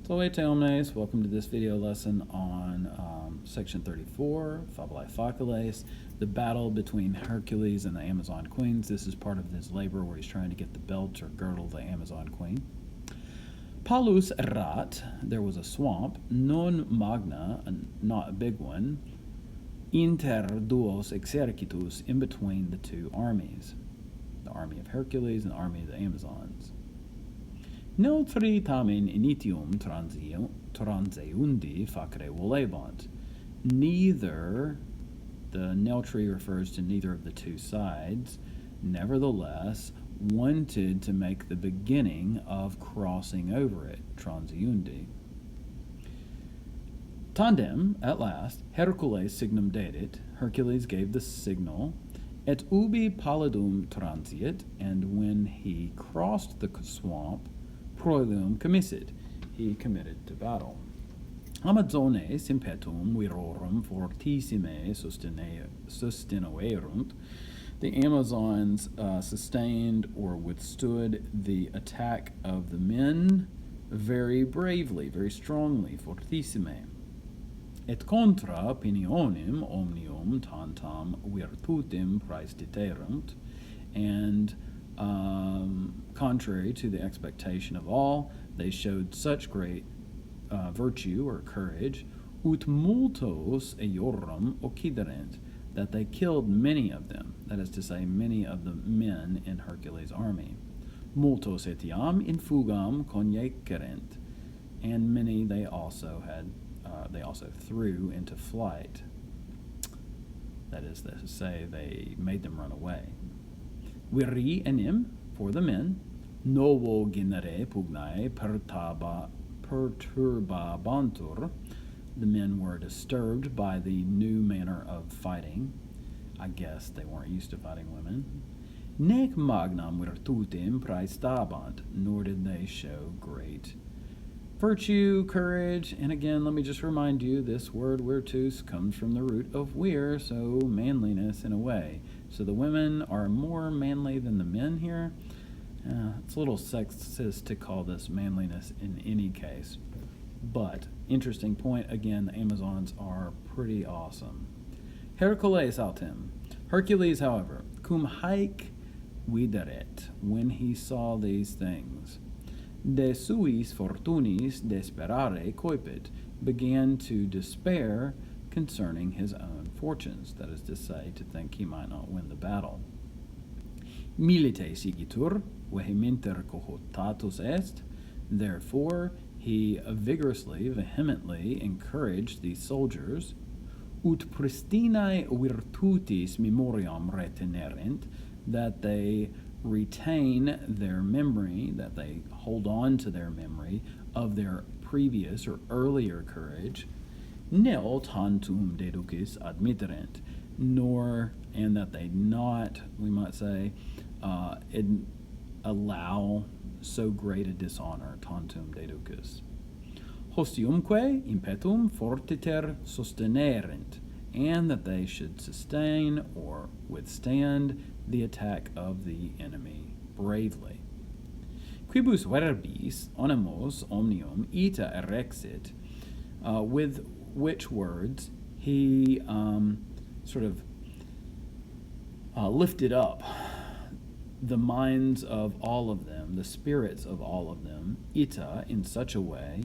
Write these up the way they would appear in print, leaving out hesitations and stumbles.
Salve omnes, welcome to this video lesson on section 34, Fabulae Faciles, the battle between Hercules and the Amazon queens. This is part of his labor where he's trying to get the belt or girdle of the Amazon queen. Palus erat, there was a swamp, non magna, not a big one, inter duos exercitus, in between the two armies, the army of Hercules and the army of the Amazons. Neutri tamen initium transeundi facere volebant. Neither, the neutri refers to neither of the two sides, nevertheless wanted to make the beginning of crossing over it, transeundi. Tandem, at last, Hercules signum dedit, Hercules gave the signal, et ubi pallidum transiet, and when he crossed the swamp, proelium commissit, he committed to battle. Amazones impetum virorum fortissime sustinuerunt. The Amazons sustained or withstood the attack of the men very bravely, very strongly, fortissime. Et contra opinionem omnium tantam virtutem praestiterunt, and contrary to the expectation of all, they showed such great virtue or courage, ut multos eorum occiderent, that they killed many of them, that is to say, many of the men in Hercules' army. Multos etiam in fugam conjecerent, and many they also threw into flight. That is to say, they made them run away. Viri enim, for the men, novo genere pugnae perturbabantur, the men were disturbed by the new manner of fighting. I guess they weren't used to fighting women. Nec magnam virtutem praestabant, nor did they show great virtue, courage, and again, let me just remind you, this word virtus comes from the root of vir, so manliness in a way. So the women are more manly than the men here. It's a little sexist to call this manliness in any case. But, interesting point, again, the Amazons are pretty awesome. Hercules autem. Hercules, however, cum haec videret, when he saw these things, de suis fortunis desperare coipit, began to despair concerning his own fortunes, that is to say, to think he might not win the battle. Milite sigitur, vehementer cohotatus est, therefore he vigorously, vehemently encouraged these soldiers, ut pristinae virtutis memoriam retenerent, that they retain their memory, that they hold on to their memory of their previous or earlier courage, nil tantum deducis admitterent, nor, and that they not, we might say, allow so great a dishonor, tantum deducis. Hostiumque impetum fortiter sustenerent, and that they should sustain or withstand the attack of the enemy bravely. Quibus verbis onemos omnium ita erexit, with which words he lifted up the minds of all of them, the spirits of all of them, ita, in such a way,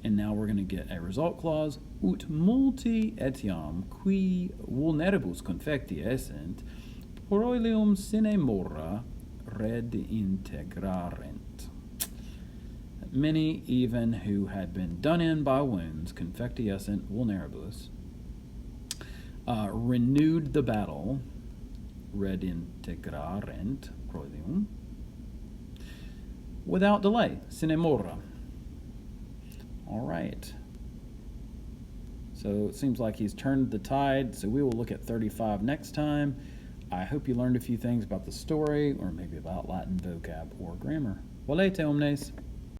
and now we're going to get a result clause, ut multi etiam qui vulneribus confecti essent, proelium sine mora redintegrarent. Many even who had been done in by wounds, confecti essent vulneribus, renewed the battle, redintegrarent, proelium, without delay, sine mora. All right. So it seems like he's turned the tide, so we will look at 35 next time. I hope you learned a few things about the story, or maybe about Latin vocab or grammar. Volete omnes.